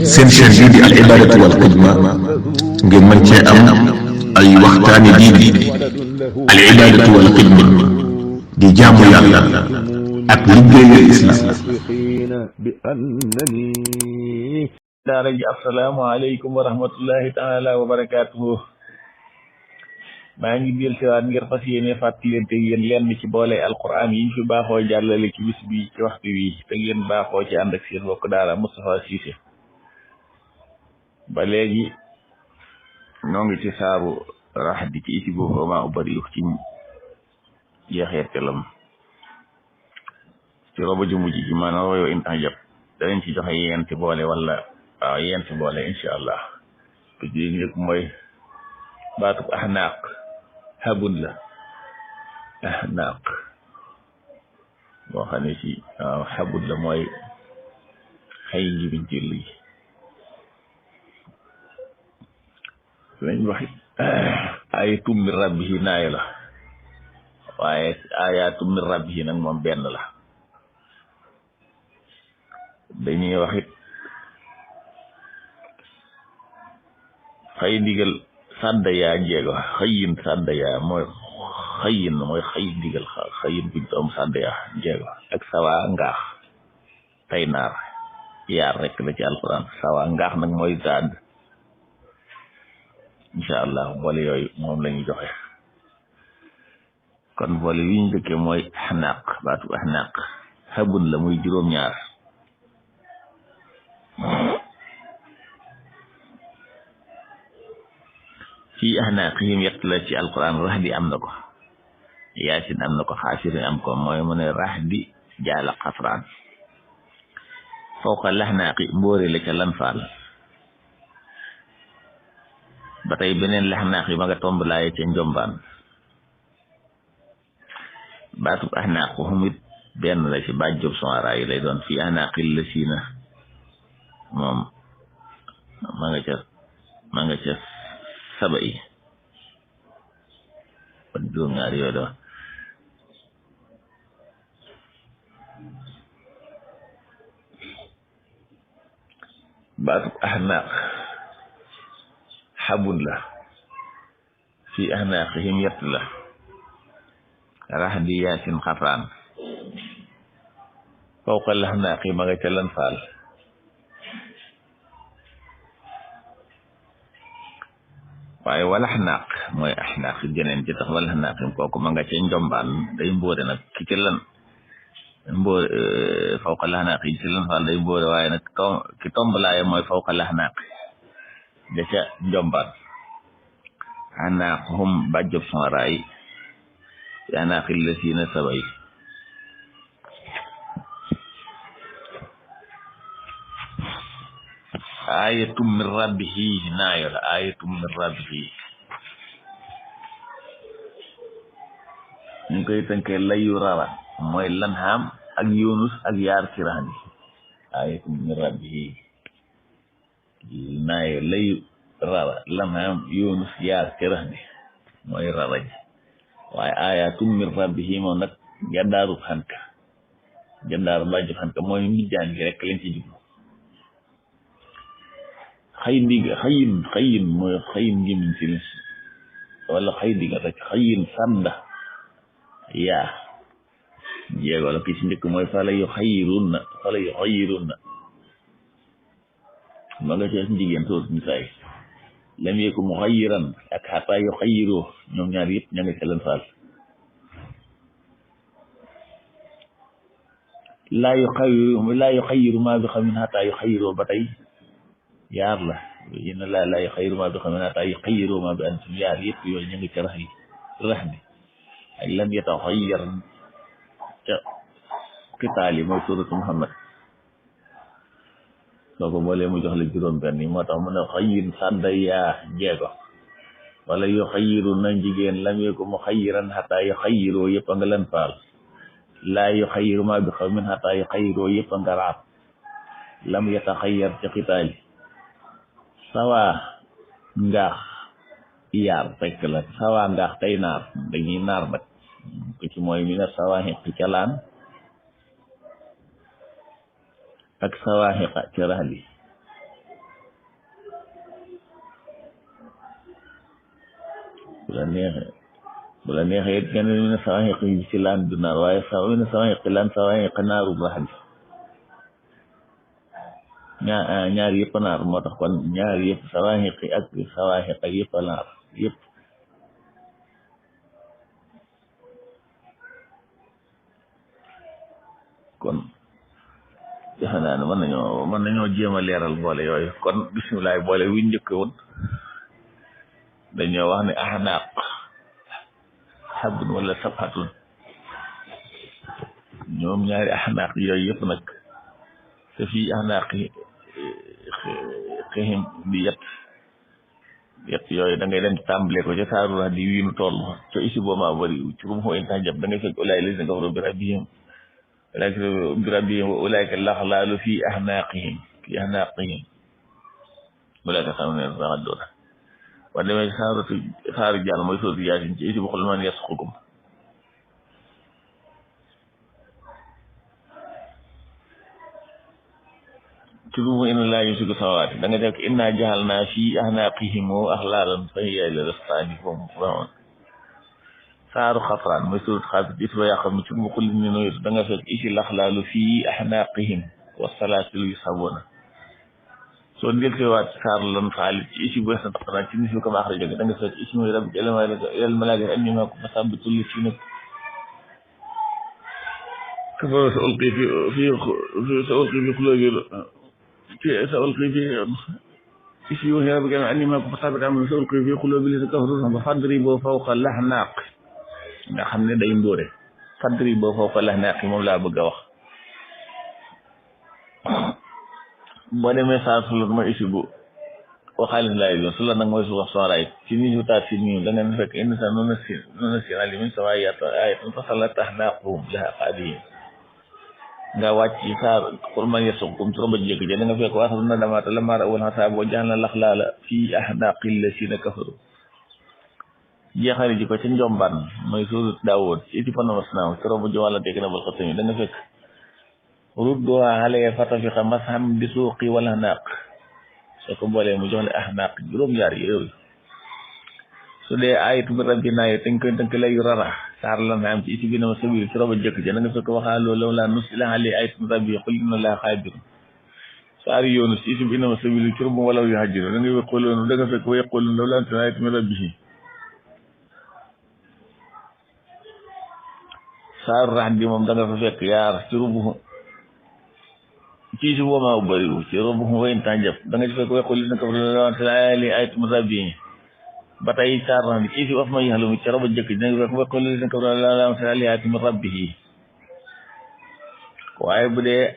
seen chaîne bii di al ibadatu wal xidma ngeen mën cee am ay waxtaani diini al ibadatu wal xidma di jaamu yàlla ak liggéeyal islam. daara ji asalaamaaleykum wa rahmatullahi taala wa barakaatuhu. maa ngi del siwaat ngir fas yéene fàttalante yéen lenn ci boole alquran yi ñu fi baaxoo jàllale ci bis bi ci waxtu wi te ngeen baaxoo ci ànd ak seen bokk daara Moustapha Cissé. ba léegi ñoo ngi ci saaru raxdi ci isi boobu ma ubari ci jeexeetalam ci roba ju mujj ji maanaam royo in tax jot danañ ci joxe yenti boole wala waaw yenti boole incha allah te ji njëkk mooy baatub ahnaaq habun la ahnaaq boo xam ne ci waaw habun la mooy xëy njibiñ jël yi lañ wax ayatum min rabbihi naayo la waaye ayatum min rabbihi nag moom benn la dañuy wax it xëy ndigal sàdda yaa jeego xëyin sàdda yaa mooy xëyin mooy xëy ndigal xëyin buñ doom sàdda yaa jeego ak sawa ngaax tey naar yaar rek la ci alquran sawa ngaax nag mooy zaad incha allah boole yooyu moom la ñuy joxe kon boole yi ñu dëkkee mooy ahnaaq baatu ahnaaq xabun la muy juróom-ñaar ci ahnaaq yi yett la ci alquran raxdi am na ko yaasin am na ko xaasirin am ko mooy mu ne raxdi jaala xafraan fawqa laxnaaqi mbóore la ca lan faal ba tey beneen laxnaaq yi ma nga tomb laaye ca njombaan baatub ahnaaq xumit benn la ci bàjjob sonara yi lay doon fii ahnaaqil la siina moom ma nga ca saba yi kon juróom-ñaar yooyu doon baatub ahnaaq xabun la fii ahnaaqihim yett la raxdi yaasin xafraan fawqa laxnaaqi ma nga ca lan faal waaye walaxnaaq mooy ahnaaq geneen ci tax walaxnaaqim kooku ma nga ca njombaan day mbóore nag ki ca lan mbóore fawqa laxnaaqi ci lan faal day mbóore waaye nag ki tombalaaye mooy fawqa laxnaaqi da ca njombaan ahnaaqhum bàjjob sonraay ahnaaqil la siina sabay ayatum min rabbihi naayo la ayatum min rabbihi ñu koy tënkee layu rara mooy lanhaam ak yunus ak yaar kiraani ayatum min rabbihi naayo layu rara lanhaam yunus yaar kiraani mooy rara ji waaye ayatum min rabbihi moom nag jandaaru xanka jandaaru bàjju xanka mooy mbijjaan gi rek lañ ci jublu xëy ndiga xëyin mooy xëyin ngimiñ si wala xëy ndiga rek xëyin sànda yaa jéego la ki si njëkk mooy fala yu xayirun na ma nga ci njigéen soos misaay lam yeeku mu xayiran ak xataa yu xayiroo ñoom ñaar yëpp ña nga ca lan faal laa yu xayiru maa bi xamin xataa yu xayiroo ba tey yaar la yéen laa yu xayiru maa bi xamin xataa yu xayiroo maa bi antum yaar yëpp yooyu ña nga ca rax bi ay lam yataxayyar ca kitaal yi mooy suratu Muhammad soo ko boolee mu jox la juróom benn yi moo tax mu ne xayin sàdda yaa jeego wala yu xayiru na jigéen lam yeeku mu xayiran xataa yu xayiroo yëpp a nga lan faal laa yu xayiru maa bi xaw min xataa yu xayiroo yëpp a nga raab lam yataxayyar ca xitaali sawa ngaax yaar fekk la sawa ngaax tey naar dañuy naar nag ko ci mooy mi na sawa xeq ca laan ak sawaaxiqa ci raxli bu la neexee it kenn min sawaahiq yi ci laan du naar waaye min sawaahiq laan sawaahiq naaru raxdi ñaar yëpp naar moo tax kon ñaar yëpp sawaahiq ak sawaahiq yëpp naar yëpp kon defe naa ne mën nañoo jéem a leeral boole yooyu kon bisimilah boole wi njëkk woon dañoo wax ne ahnaaq xabun wala sabhatun ñoom ñaari ahnaaq yooyu yëpp nag te fii ahnaaq xihim di yet yooyu da ngay dem tàmbale ko ca saaru rax di wiinu toll ca isi booma bari ci rum xoo in tax jab da ngay fekk ulaay la si nga faro bi rabbihim wa ulaayka laxlaalu fi ahnaaqihim ulaayka xam ne raxadoona wa demee saaru jàll mooy sootu yaasin ci isi bu xul man yasqukum ci lu mu inna laa yumsiku samaawaati da nga def inna jaxalnaa fi ahnaaqihim axlaalan fa hiya ila l-asqaani fahum yus'aluun saaru xafraan mooy sootu xaafir it ba yaa xam ne ci mu xul ni noytu da nga fekk isi laxlaalu fi ahnaaqihim wa salaasilu yushabuuna soo delluwaat saar lan faal ci isi bu weesu xanaa ci nisu ko maax rajo da nga fekk isi muy rabbi ilal malaa'ikati annii ma'akum fasabbitu llaziina kafaruu sa'ulqii fi quluubihim سألقي في يوحي ربك أني معكم فصابت سألقي في قلوب الذين كفروا فاضربوا فوق الأعناق nga xam ne day ndóore fadribuu fawqa al-a'naaq moom laa bëgg a wax boo demee saa sulat ma isi bu waxaalis laay doon sulat nag mooy su wax soraay ci ni ñu taat si nii da ngeen fekk indi sa noonu si alimin sa waaye ayatun fasalat a'naaquhum lahaa qaadihiin nga wàcc ci saar xul man yasuqkum ci roba jëkk ja da nga fekk waaxal na damaata la maar awal xasaab boo jaxal na laxlaala fii ahnaaqil lasiina kafaru jeexale ji ko ca njombaan mooy suurat Daawuud ci iti panamas naaw ci roba jowàlla tekk na bal xasami da nga fekk rudduhaa alayya fatafiqa mashan bi suuqi wal ahnaaq soo ko boolee mu jox le ahnaaq juróom-ñaar yooyu su dee ayatu bi rabbinaa yi dañ koy dënk lay rara saar la na am ci isi bi na ma sabil ci roba jëkk ja da nga fekk waxaaloo law laa nuzila alayhi ayatun min rabbihi qul inna llaaha qaadirun saar Yunus ci isi bi na ma sabil ci roba walaw yuhajjiru da nga yaquluuna da nga fekk wa yaquluuna law laa nuzila ayatun min rabbihi saar rax di moom da nga fa fekk yaar ci rubu ci isi boomaa bariwu ci rubu wayn tànjab da nga ci fekk wa yaquluuna law laa nuzila alayhi ayatun min rabbihi ba tey saar na ni ci fi of ma yaxlu mi ci roba jëkk dina ko ko li ko la am sa aliyaati min rabbihi waaye bu dee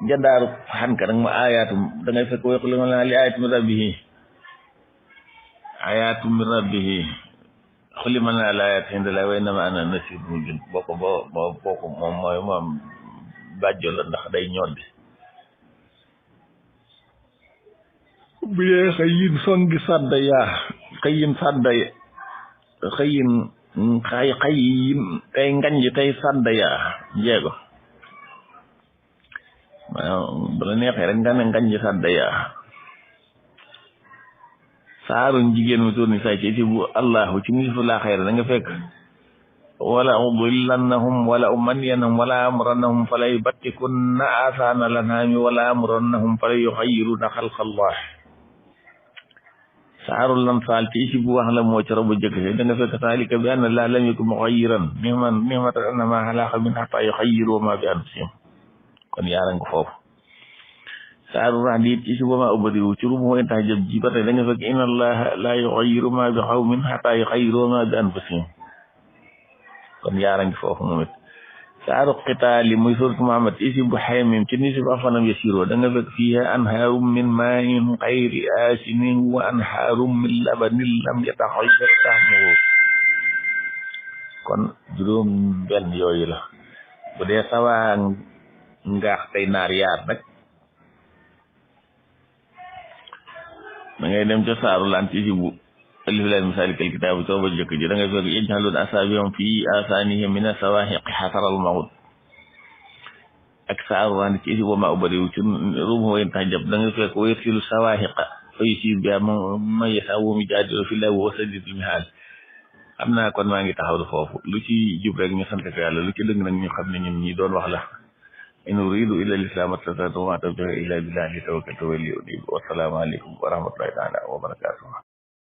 jandaaru xanka nag ma ayaatu da ngay fekk ko li la aliyaati min rabbihi ayaatu min rabbihi xuli man la ayaati inda la wa innama ana nasirun mubin bokko moom mooy moom bàjjo la ndax day ñoddi bu dee xëyin songi sadda yaa xëyin tey ngañj tey sadda yaa njeego waaw bu la neexee rek nga ne ngañj sadda yaa saaru jigéen mi turni say ci isi bu allahu ci nisfu laa xayra da nga fekk wala udillannahum wala umanniyannahum wala amrannahum fala yubattikunna aasaana l-an'aami wala amrannahum fala yuxayyiruna xalqa allah saarul Anfaal ci isi bu wax la moo ci roba jëkk da nga fekk zaalika bi anna llaaha lam yakun mughayyiran ni'matan an'amahaa alaa qawmin hattaa yughayyiru maa bi anfusihim kon yaara nga foofu saarul Ra'd ci isi bu ma ubadiwu ci rubu mooy tax jëb ji ba tey da nga fekk inna llaaha laa yughayyiru maa bi qawmin hattaa yughayyiru maa bi anfusihim kon yaara nga foofu moom it saaru Qitaal muy suuratu Muhammad isi bu Haamiim ci nisfu afalam yasiiruu da nga fekk fiihaa anhaarum min maa'in ghayri aasinin wa anhaarum min labanin lam yataghayyar ta'muhu kon juróom benn yooyu la bu dee sawaa ngaax tey naar yaar nag da ngay dem ca saaru Laan ci isi bu alif laam miim zaalikal kitaabu tooba jëkk ji da ngay fekk yaj'aluuna asaabi'ahum fii aasaanihim mina sawaahiqi hadaral mawt ak saaru Ra'd ci isi wa maa ubadiwu ci rubu wayn tax jab da ngay fekk wa yursilu sawaahiqa fayusiibu bihaa man yashaa'u wa yujaadilu fillaahi wa huwa shadiidul mihaal. xam naa kon maa ngi taxawlu foofu lu ci jub rek ñu sant ko yàlla lu ci dëng nag ñu xam ne ñun ñi doon wax la. in uriidu illa al-islaaha mastata'tu wa maa tawfiiqii illaa billaah alayhi tawakkaltu wa ilayhi uniib. Wa salaamu aleykum wa rahmatullaahi taala wa barakaatuh.